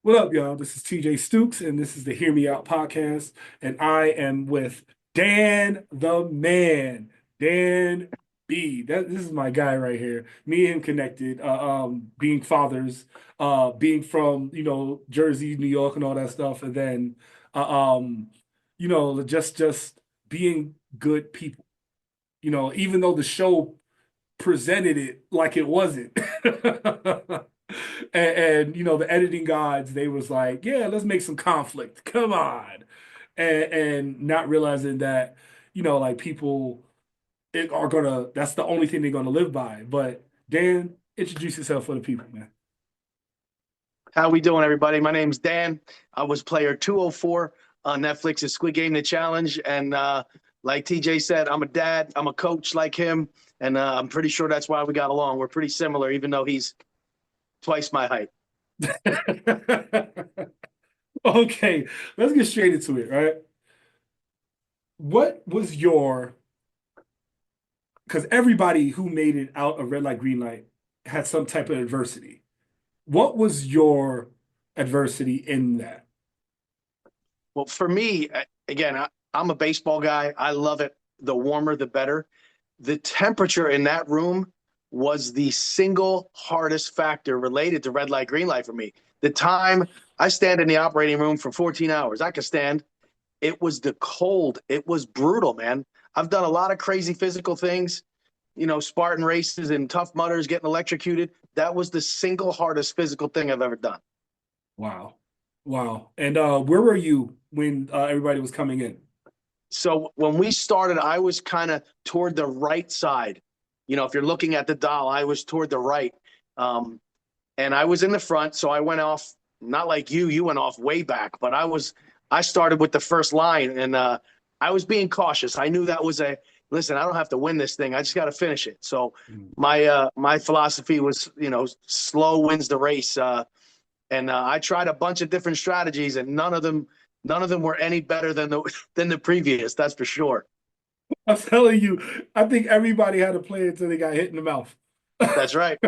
What up, y'all? This is TJ Stooks, and this is the Hear Me Out podcast. And I am with Dan the Man, Dan B. This is my guy right here. Me and him connected, being fathers, being from, Jersey, New York, and all that stuff. And then, just being good people. Even though the show presented it like it wasn't. The editing gods, they was like, yeah, let's make some conflict. Come on. And not realizing that, like people are gonna, that's the only thing they're gonna live by. But Dan, introduce yourself for the people, man. How we doing, everybody? My name's Dan. I was player 204 on Netflix's Squid Game: The Challenge, and like TJ said, I'm a dad. I'm a coach like him, and I'm pretty sure that's why we got along. We're pretty similar, even though he's twice my height. Okay, let's get straight into it, right? What was your, because everybody who made it out of red light, green light had some type of adversity. What was your adversity in that? Well, for me, again, I'm a baseball guy. I love it. The warmer, the better. The temperature in that room was the single hardest factor related to red light, green light for me. The time I stand in the operating room for 14 hours, I could stand. It was the cold. It was brutal, man. I've done a lot of crazy physical things, Spartan races and tough mudders getting electrocuted. That was the single hardest physical thing I've ever done. Wow. Wow. And where were you when everybody was coming in? So when we started, I was kind of toward the right side. If you're looking at the dial, I was toward the right. And I was in the front. So I went off, not like you went off way back, but I started with the first line, and I was being cautious. I knew that was listen, I don't have to win this thing. I just got to finish it. So my philosophy was, slow wins the race. And I tried a bunch of different strategies, and none of them were any better than the previous. That's for sure. I'm telling you, I think everybody had to play until they got hit in the mouth. That's right.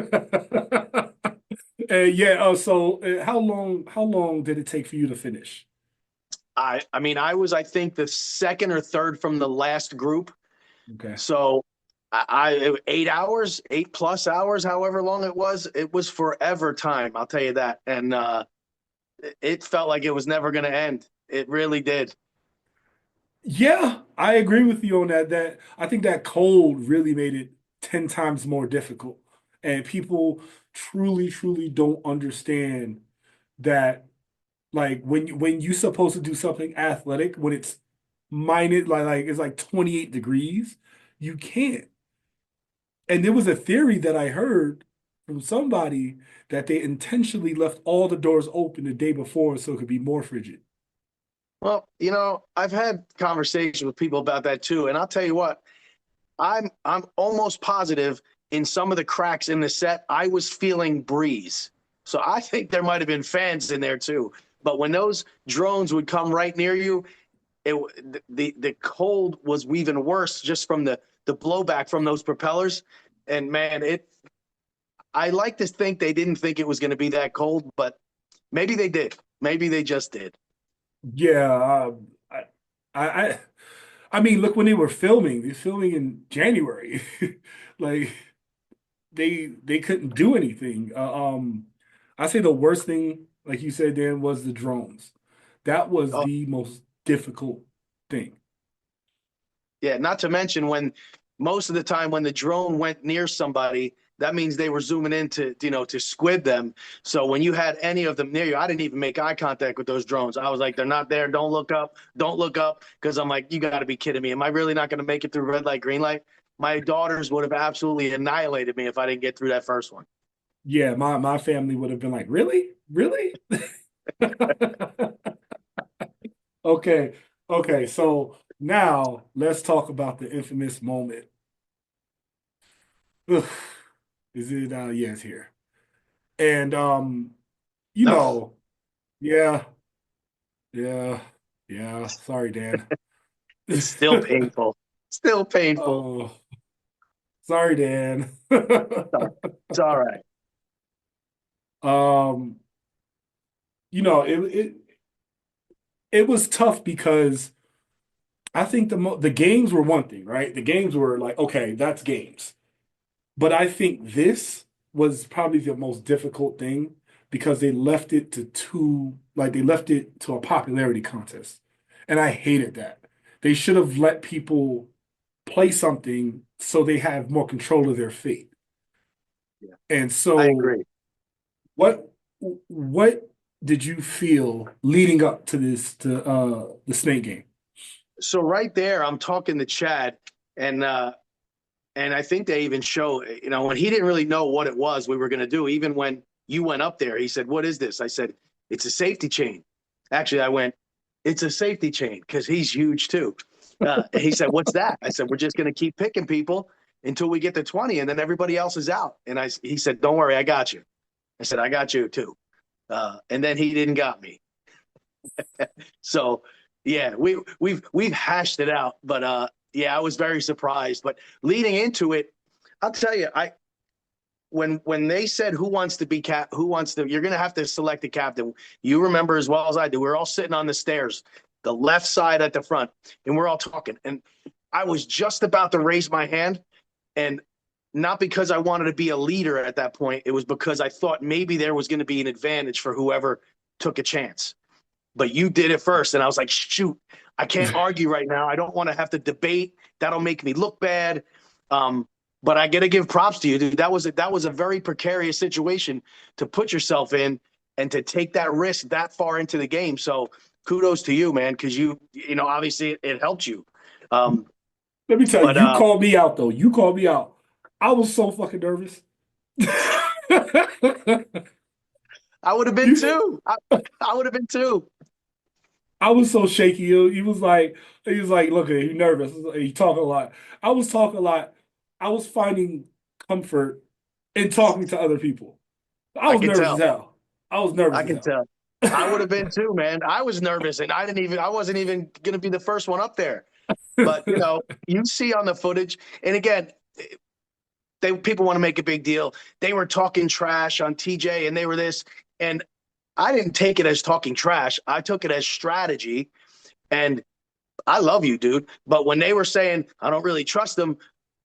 And yeah, how long did it take for you to finish? I mean, I think the second or third from the last group. Okay. So I 8 hours, 8+ hours, however long it was forever time. I'll tell you that. And it felt like it was never going to end. It really did. Yeah, I agree with you on that. That I think that cold really made it 10 times more difficult. And people truly, truly don't understand that like when you're supposed to do something athletic, when it's minus like it's like 28 degrees, you can't. And there was a theory that I heard from somebody that they intentionally left all the doors open the day before so it could be more frigid. Well, I've had conversations with people about that too, and I'll tell you what, I'm almost positive in some of the cracks in the set, I was feeling breeze. So I think there might have been fans in there too. But when those drones would come right near you, it the cold was even worse just from the blowback from those propellers. And man, I like to think they didn't think it was going to be that cold, but maybe they did. Maybe they just did. Yeah, I, I, I mean, look when they're filming in January. Like they couldn't do anything. I say the worst thing, like you said, Dan, was the drones. That was Oh, the most difficult thing. yeah, not to mention when most of the time when the drone went near somebody, that means they were zooming in to squib them. So when you had any of them near you, I didn't even make eye contact with those drones. I was like, they're not there. Don't look up. Don't look up. Because I'm like, you got to be kidding me. Am I really not going to make it through red light, green light? My daughters would have absolutely annihilated me if I didn't get through that first one. Yeah, my family would have been like, really? Really? Okay. Okay. So now let's talk about the infamous moment. Ugh, is it yeah, it's here. And you Oh, know, yeah, yeah, yeah. Sorry, Dan. it's still painful. Still painful. Oh, sorry, Dan. It's all right. Um, you know, it was tough because I think the games were one thing, right? The games were like, okay, that's games. But I think this was probably the most difficult thing because they left it to they left it to a popularity contest. And I hated that. They should have let people play something so they have more control of their fate. Yeah, And I so agree. what what did you feel leading up to the snake game? So right there, I'm talking to Chad, and I think they even show, when he didn't really know what it was we were going to do. Even when you went up there, he said, "What is this?" I said, "It's a safety chain." Actually, I went, "It's a safety chain," because he's huge too. He said, "What's that?" I said, "We're just going to keep picking people until we get to 20, and then everybody else is out." And he said, "Don't worry, I got you." I said, "I got you too." And then he didn't got me. So yeah, we've hashed it out, but yeah, I was very surprised. But leading into it, I'll tell you, when they said who wants to be who wants to, you're gonna have to select a captain. You remember as well as I do. We were all sitting on the stairs, the left side at the front, and we're all talking. And I was just about to raise my hand, and not because I wanted to be a leader at that point. It was because I thought maybe there was going to be an advantage for whoever took a chance, but you did it first. And I was like, shoot, I can't argue right now. I don't want to have to debate. That'll make me look bad. Um, but I got to give props to you, dude. That was a very precarious situation to put yourself in and to take that risk that far into the game. So kudos to you, man, because obviously it helped you. Um, Let me tell you, but you called me out though. You called me out. I was so fucking nervous. I would have been You, too. I would have been too. I was so shaky. He was like, look, you nervous. You talk a lot. I was talking a lot. I was finding comfort in talking to other people. I I was can nervous as tell. hell. I was nervous I as can hell. tell. I would have been too, man. I was nervous, and I wasn't even going to be the first one up there. But you see on the footage, and again, people want to make a big deal. They were talking trash on TJ, and they were this, and I didn't take it as talking trash. I took it as strategy, and I love you, dude. But when they were saying I don't really trust them,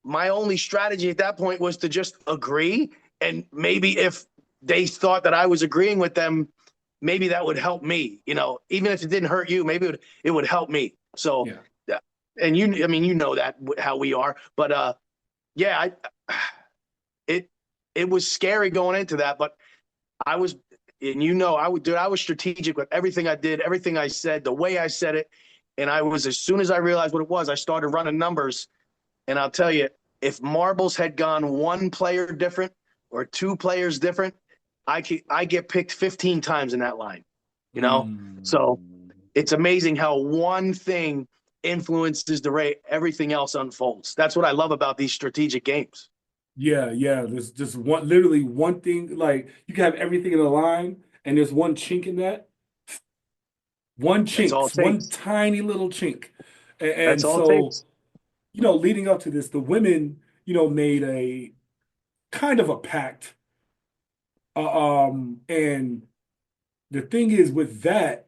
my only strategy at that point was to just agree, and maybe if they thought that I was agreeing with them, maybe that would help me. Even if it didn't hurt you, maybe it would help me. So, Yeah. and I mean, that how we are, but yeah, it it was scary going into that, but I was, and I would, dude, I was strategic with everything I did, everything I said, the way I said it, and I was, as soon as I realized what it was, I started running numbers, and I'll tell you, if marbles had gone one player different or two players different, I get picked 15 times in that line, you know. So Mm. it's amazing how one thing influences the way everything else unfolds. That's what I love about these strategic games. Yeah, yeah. There's just literally one thing. Like you can have everything in a line, and there's one chink in that. One That's all chink, it one takes. tiny little chink. And That's all it so, takes. leading up to this, the women, made a kind of a pact. And the thing is with that,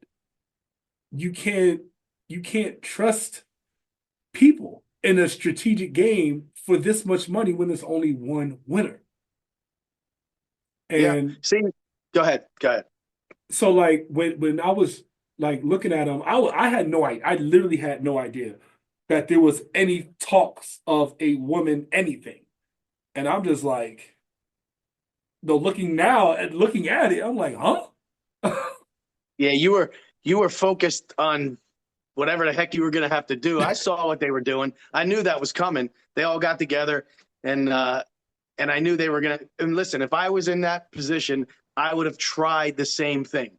you can't you can't trust people in a strategic game for this much money when there's only one winner. Yeah. And See, go ahead. Go ahead. so like when I was like looking at them, I had no idea. I literally had no idea that there was any talks of a woman anything. And I'm just like, no, looking now and looking at it, I'm like, huh? Yeah, you were focused on whatever the heck you were going to have to do. I saw what they were doing. I knew that was coming. They all got together, and I knew they were going to. And listen, if I was in that position, I would have tried the same thing.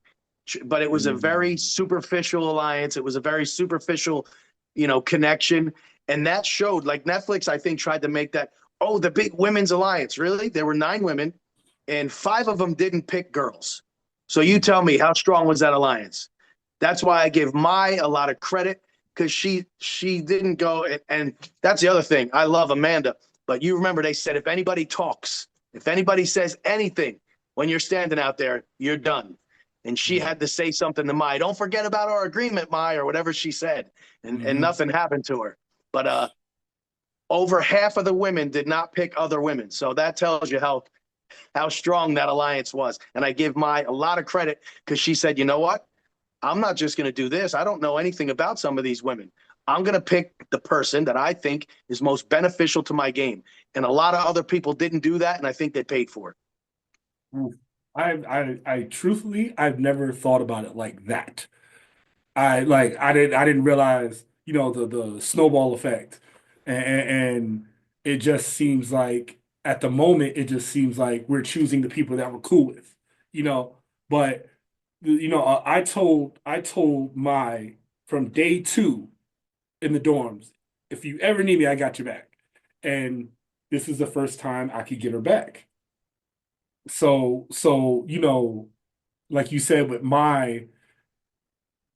But it was a very Mm. superficial alliance. It was a very superficial, connection, and that showed. Like Netflix, I think tried to make that. Oh, the big women's alliance. Really, there were 9 women, and 5 of them didn't pick girls. So you tell Mm. me, how strong was that alliance? That's why I give Mai a lot of credit, because she didn't go, and that's the other thing. I love Amanda, but you remember they said if anybody talks, if anybody says anything when you're standing out there, you're done. and she Yeah. had to say something to Mai. Don't forget about our agreement, Mai, or whatever she said, and Hmm. nothing happened to her. But over half of the women did not pick other women, so that tells you how strong that alliance was. And I give Mai a lot of credit because she said, you know what? I'm not just going to do this. I don't know anything about some of these women. I'm going to pick the person that I think is most beneficial to my game. And a lot of other people didn't do that, and I think they paid for it. Oof. I truthfully, I've never thought about it like that. I didn't realize, the snowball effect. And it just seems like at the moment it just seems like we're choosing the people that we're cool with, you know. But I told my from day two in the dorms, if you ever need me, I got your back. And this is the first time I could get her back. So, like you said with my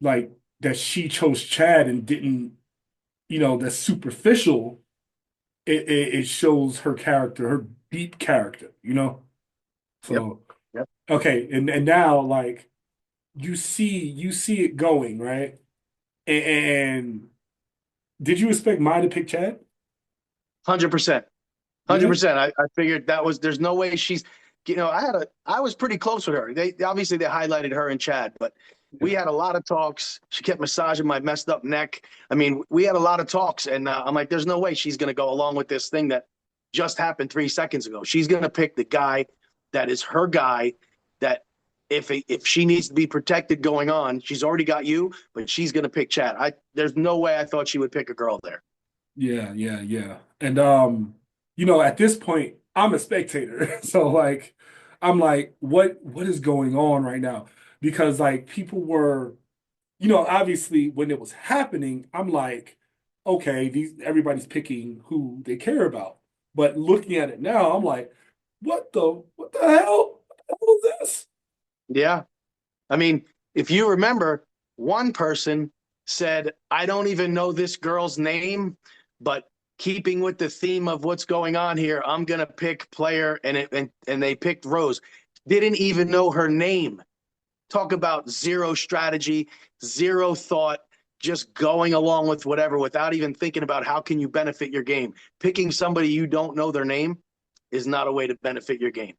like that she chose Chad and didn't, that's superficial. It shows her character, her deep character. Yep. So Yep. okay, and now like you see it going, right? And did you expect Mai to pick Chad? 100%. Yeah. 100%. I figured that was, there's no way she's, I was pretty close with her. They obviously they highlighted her and Chad, but we Yeah. had a lot of talks. She kept massaging my messed up neck. I mean, we had a lot of talks, and I'm like, there's no way she's going to go along with this thing that just happened 3 seconds ago. She's going to pick the guy that is her guy. That if she needs to be protected going on, she's already got you, but she's going to pick Chad. There's no way I thought she would pick a girl there. Yeah, yeah, yeah. And at this point, I'm a spectator. So like I'm like, what is going on right now? Because like people were, obviously when it was happening, I'm like, okay, these everybody's picking who they care about. But looking at it now, I'm like, what the hell? What the hell is this? Yeah. I mean, if you remember, one person said, I don't even know this girl's name, but keeping with the theme of what's going on here, I'm going to pick player. And they picked Rose. Didn't even know her name. Talk about zero strategy, zero thought, just going along with whatever without even thinking about how can you benefit your game. Picking somebody you don't know their name is not a way to benefit your game.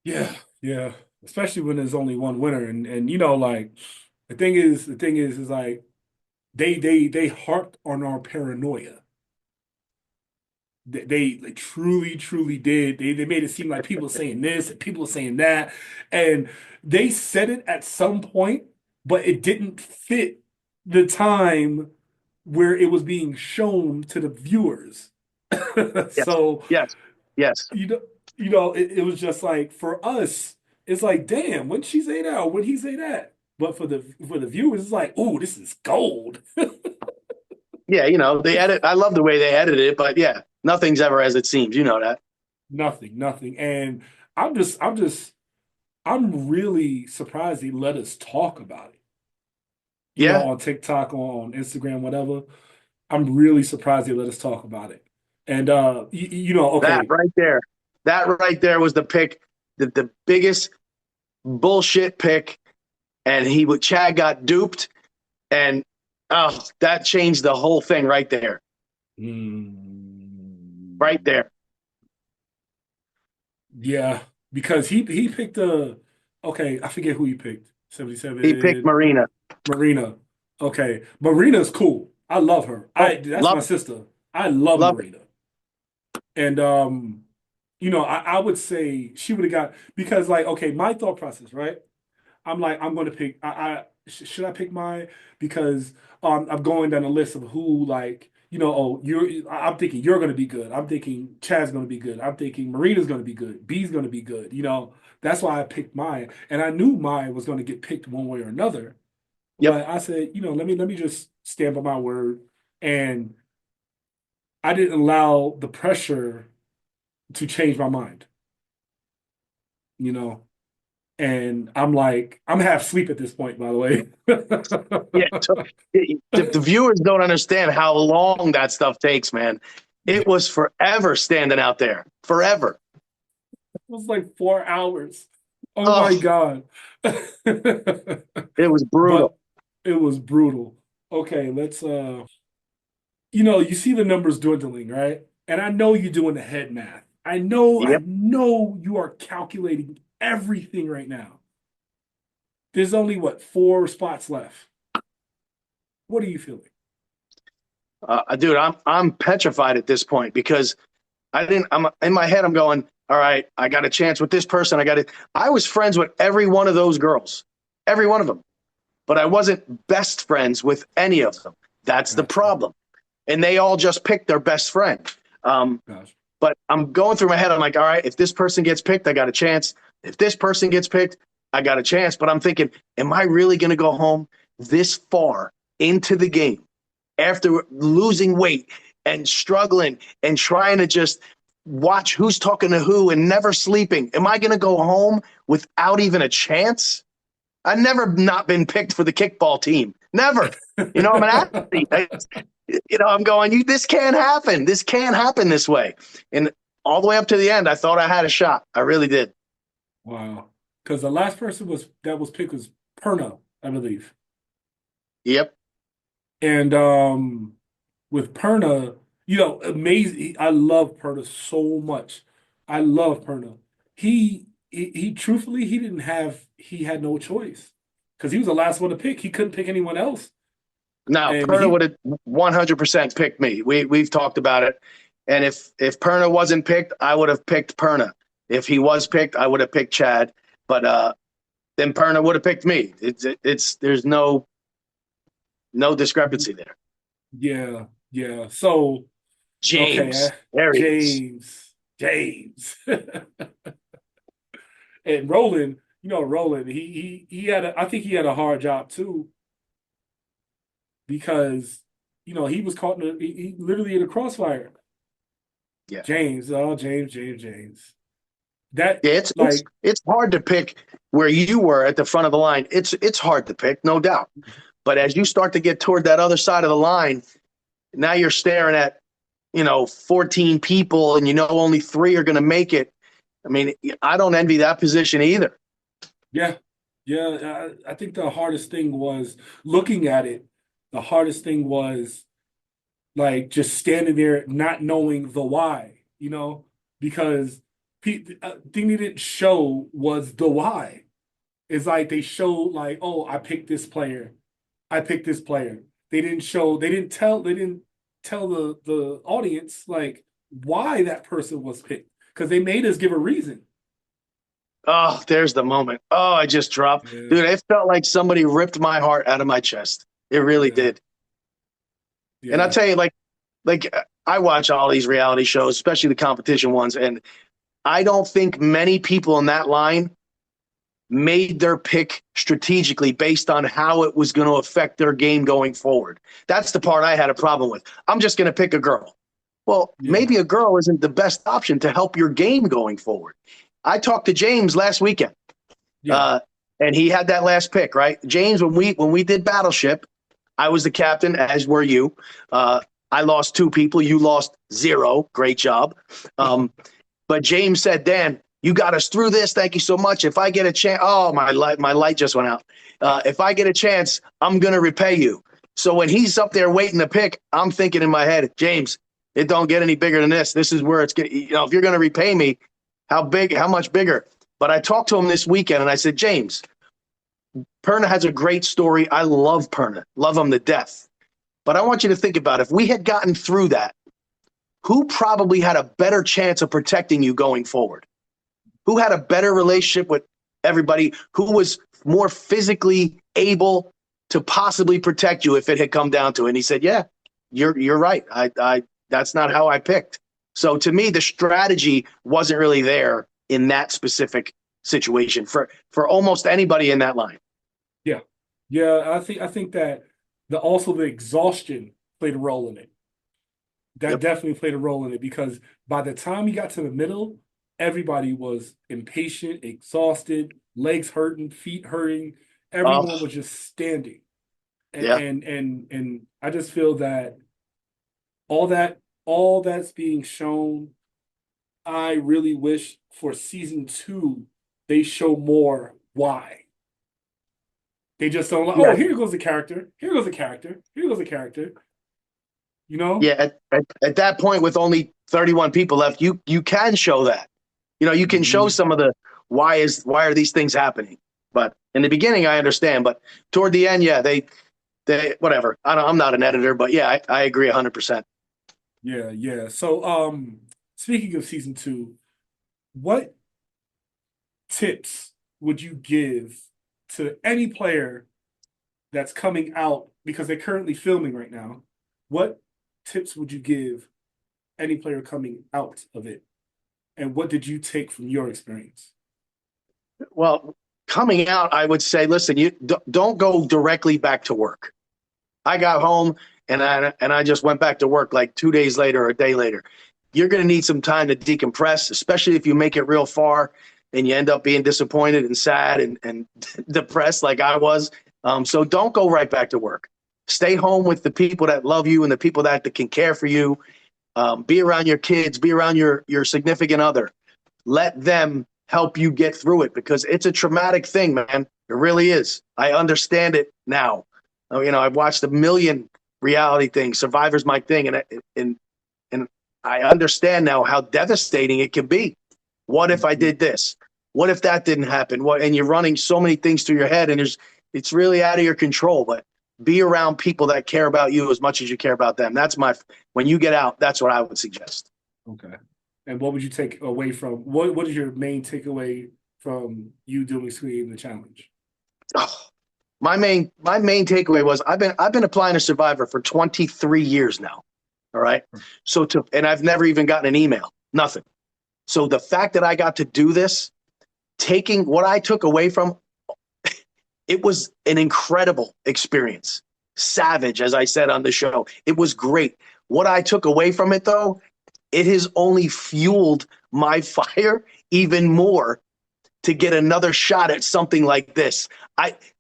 Yeah, yeah. Especially when there's only one winner. And like the thing is like they harped on our paranoia. They truly, truly did. They made it seem like people saying this and people saying that. And they said it at some point, but it didn't fit the time where it was being shown to the viewers. Yes. So, Yes. Yes. you know, it was just like for us, it's like, damn, when she say that or when he say that. But for the viewers, it's like, oh, this is gold. Yeah, they edit. I love the way they edited it, but yeah, nothing's ever as it seems. You know that. Nothing, nothing. And I'm really surprised they let us talk about it. Yeah, On TikTok, on Instagram, whatever. I'm really surprised they let us talk about it. And that okay, right there, that right there was the pick, the biggest bullshit pick, and Chad got duped, and oh, that changed the whole thing right there, right mm, there. yeah, because he picked okay, I forget who he picked. He picked 77 Marina. Marina. Okay, Marina's cool. I love her. Oh, That's love my it, sister. I love love it. Marina. And I would say she would have got because like okay, my thought process, right? I'm like, I'm going to pick. Should I pick mine because I'm going down a list of who like oh I'm thinking you're going to be good. I'm thinking Chad's going to be good. I'm thinking Marina's going to be good. B's going to be good. That's why I picked mine, and I knew mine was going to get picked one way or another. Yep. But I said, let me just stand by my word, and I didn't allow the pressure to change my mind. You know, and I'm like, I'm half asleep at this point, by the way. Yeah. The viewers don't understand how long that stuff takes, man. It was forever standing out there, forever. It was like 4 hours. Oh my Oh, God. it was brutal. But it was brutal. Okay, let's you see the numbers dwindling, right? And I know you're doing the head math. I Yep. know you are calculating everything right now. There's only what, four spots left. What are you feeling? Dude, I'm petrified at this point because I didn't. I'm in my head. I'm going. All right, I got a chance with this person. I got it. I was friends with every one of those girls, every one of them, but I wasn't best friends with any of them. That's the Gotcha. problem. And they all just picked their best friend. Um, Gotcha. but I'm going through my head. I'm like, all right, if this person gets picked, I got a chance. If this person gets picked, I got a chance. But I'm thinking, am I really going to go home this far into the game after losing weight and struggling and trying to just watch who's talking to who and never sleeping? Am I going to go home without even a chance? I've never not been picked for the kickball team. Never. I'm an athlete. I'm going, this can't happen. This can't happen this way. And all the way up to the end, I thought I had a shot. I really did. Wow. Because the last person that was picked was Perna, I believe. Yep. And with Perna, amazing. I love Perna so much. I love Perna. He truthfully, he had no choice because he was the last one to pick. He couldn't pick anyone else. Now, And Perna he, would have 100% picked me. We've talked about it. And if Perna wasn't picked, I would have picked Perna. If he was picked, I would have picked Chad. But then Perna would have picked me. It's there's no discrepancy there. yeah, yeah. So, okay, James, there he is. James. And Roland, Roland, he had I think he had a hard job too because he was caught he literally in a crossfire. Yeah. James. That Yeah, it's like it's hard to pick where you were at the front of the line. It's hard to pick, no doubt. But as you start to get toward that other side of the line, now you're staring at 14 people, and only three are going to make it. I mean, I don't envy that position either. yeah, yeah. I think the hardest thing was looking at it. The hardest thing was like just standing there not knowing the why, because thing they didn't show was the why. It's like they showed like, oh, I picked this player. I picked this player. They didn't tell the audience like why that person was picked because they made us give a reason. Oh, there's the moment. Oh, I just dropped. Yeah, Dude, it felt like somebody ripped my heart out of my chest. It really yeah, did. And I yeah, tell you, like I watch all these reality shows, especially the competition ones, and I don't think many people in that line made their pick strategically based on how it was going to affect their game going forward. That's the part I had a problem with. I'm just going to pick a girl. Well, yeah, maybe a girl isn't the best option to help your game going forward. I talked to James last weekend, yeah. uh, and he had that last pick, right? James, when we did Battleship, I was the captain, as were you. I lost two people. You lost zero. Great job. But James said, Dan, you got us through this. Thank you so much. If I get a chance, oh, my light just went out. If I get a chance, I'm going to repay you. So when he's up there waiting to pick, I'm thinking in my head, James, it don't get any bigger than this. This is where it's getting, if you're going to repay me, how much bigger? But I talked to him this weekend and I said, James, Perna has a great story. I love Perna, love him to death. But I want you to think about if we had gotten through that, who probably had a better chance of protecting you going forward? Who had a better relationship with everybody? Who was more physically able to possibly protect you if it had come down to it? And he said, "Yeah, you're right. I that's not how I picked." So to me, the strategy wasn't really there in that specific situation for almost anybody in that line. Yeah. Yeah, I think that the exhaustion played a role in it. That Yep. definitely played a role in it because by the time you got to the middle, everybody was impatient, exhausted, legs hurting, feet hurting. Everyone Oh, was just standing. And yeah. and and, and I just feel that all that all that's being shown, I really wish for season two they show more why. They just don't like, Yeah, oh, here goes the character. Here goes the character. Here goes the character. You know? yeah. At that point, with only 31 people left, you can show that. You can show Mhm. some of the why are these things happening. But in the beginning, I understand. But toward the end, yeah, they whatever. I'm not an editor, but yeah, I agree 100%. Yeah, yeah. So, speaking of season two, what tips would you give to any player that's coming out because they're currently filming right now? What tips would you give any player coming out of it? And what did you take from your experience? Well, coming out, I would say, listen, you don't go directly back to work. I got home and I just went back to work like 2 days later or a day later. You're going to need some time to decompress, especially if you make it real far and you end up being disappointed and sad and depressed like I was. So don't go right back to work. Stay home with the people that love you and the people that can care for you. Be around your kids, be around your significant other. Let them help you get through it because it's a traumatic thing, man. It really is. I understand it now. I've watched a million reality things. Survivor's my thing, and I understand now how devastating it can be. What if I did this? What if that didn't happen? And you're running so many things through your head, and it's really out of your control. But be around people that care about you as much as you care about them. When you get out, that's what I would suggest. Okay. And what would you take away from what is your main takeaway from you doing Screen the challenge? Oh, my main takeaway was I've been applying to Survivor for 23 years now. All right. And I've never even gotten an email, nothing. So the fact that I got to do this, taking what I took away from it was an incredible experience. Savage, as I said on the show. It was great. What I took away from it, though, it has only fueled my fire even more to get another shot at something like this.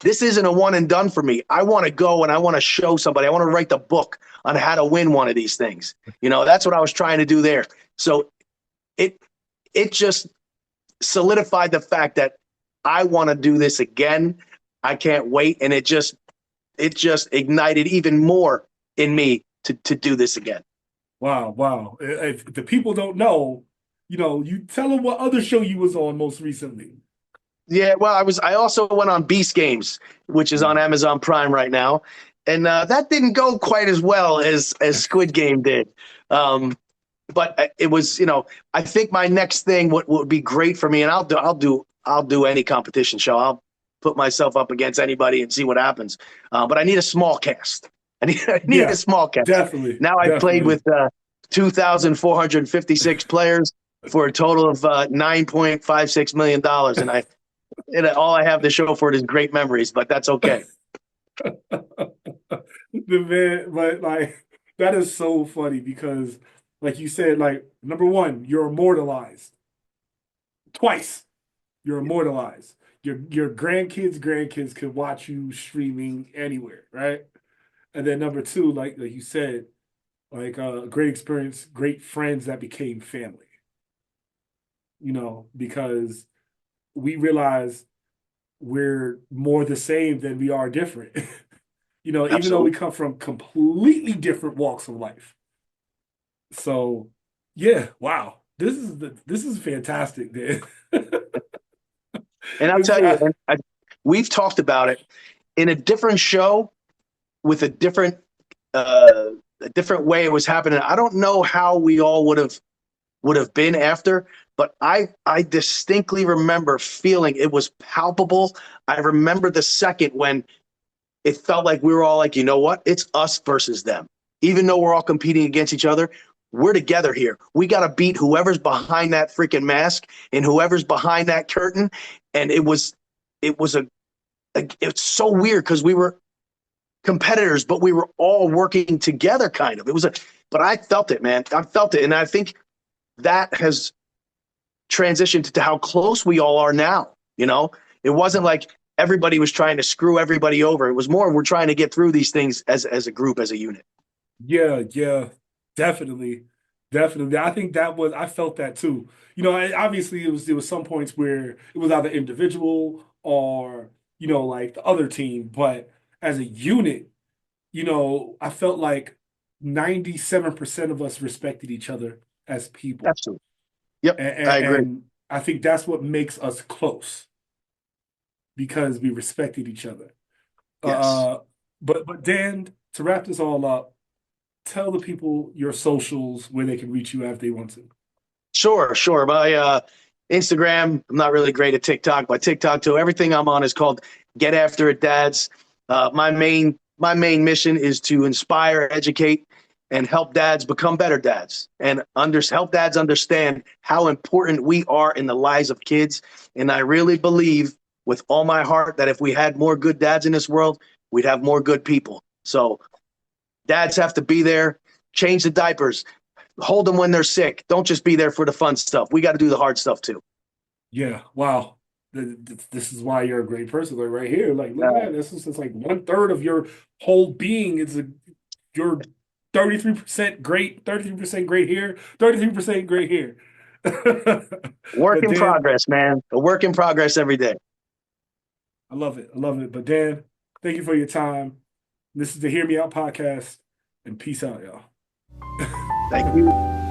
This isn't a one and done for me. I want to go and I want to show somebody. I want to write the book on how to win one of these things. That's what I was trying to do there. So it it just solidified the fact that I want to do this again. I can't wait. And it just ignited even more in me to do this again. Wow, wow. If the people don't know, you tell them what other show you was on most recently. Yeah, well, I also went on Beast Games, which is on Mm. Amazon Prime right now, and that didn't go quite as well as Squid Game did. Um, but it was, I think my next thing would be great for me, and I'll do any competition show. I'll put myself up against anybody and see what happens. But I need a small cast. I need a Yeah, small cast. definitely, Now I've played definitely. with 2,456 players for a total of $9.56 million, and all I have to show for it is great memories. But that's okay. The man, but like that is so funny because, like you said, like number one, you're immortalized twice. You're immortalized. Your grandkids could watch you streaming anywhere, right? And then number two, like you said, like great experience, great friends that became family. Because we realize we're more the same than we are different. Even though we Absolutely. come from completely different walks of life. So, yeah, wow, this is fantastic, man. And I'll This tell you, I, we've talked about it in a different show with a different way it was happening. I don't know how we all would have been after, but I distinctly remember feeling it was palpable. I remember the second when it felt like we were all like, you know what? It's us versus them. Even though we're all competing against each other, we're together here. We got to beat whoever's behind that freaking mask and whoever's behind that curtain. And it's so weird because we were competitors, but we were all working together kind of. But I felt it, man. I felt it. And I think that has transitioned to how close we all are now. It wasn't like everybody was trying to screw everybody over. It was more we're trying to get through these things as a group, as a unit. yeah, yeah, definitely. Definitely. I think I felt that too. Obviously it was some points where it was either individual or, like the other team, but as a unit, I felt like 97% of us respected each other as people. Absolutely. Yep, I And, agree. and I think that's what makes us close because we respected each other. Yes. Uh, but Dan, to wrap this all up, tell the people your socials where they can reach you if they want to. Sure, sure. My Instagram, I'm not really great at TikTok, but TikTok too. Everything I'm on is called Get After It Dads. My main mission is to inspire, educate, and help dads become better dads, and help dads understand how important we are in the lives of kids. And I really believe with all my heart that if we had more good dads in this world, we'd have more good people. So dads have to be there, change the diapers, hold them when they're sick. Don't just be there for the fun stuff. We got to do the hard stuff too. Yeah, wow. This is why you're a great person. Like right here, like look at that. This is just like 1/3 of your whole being is you're 33% great, 33% great here, 33% great here. Work But in Dan, progress, man. A work in progress every day. I love it. I love it. But Dan, thank you for your time. This is the Hear Me Out podcast, and peace out, y'all. Thank you.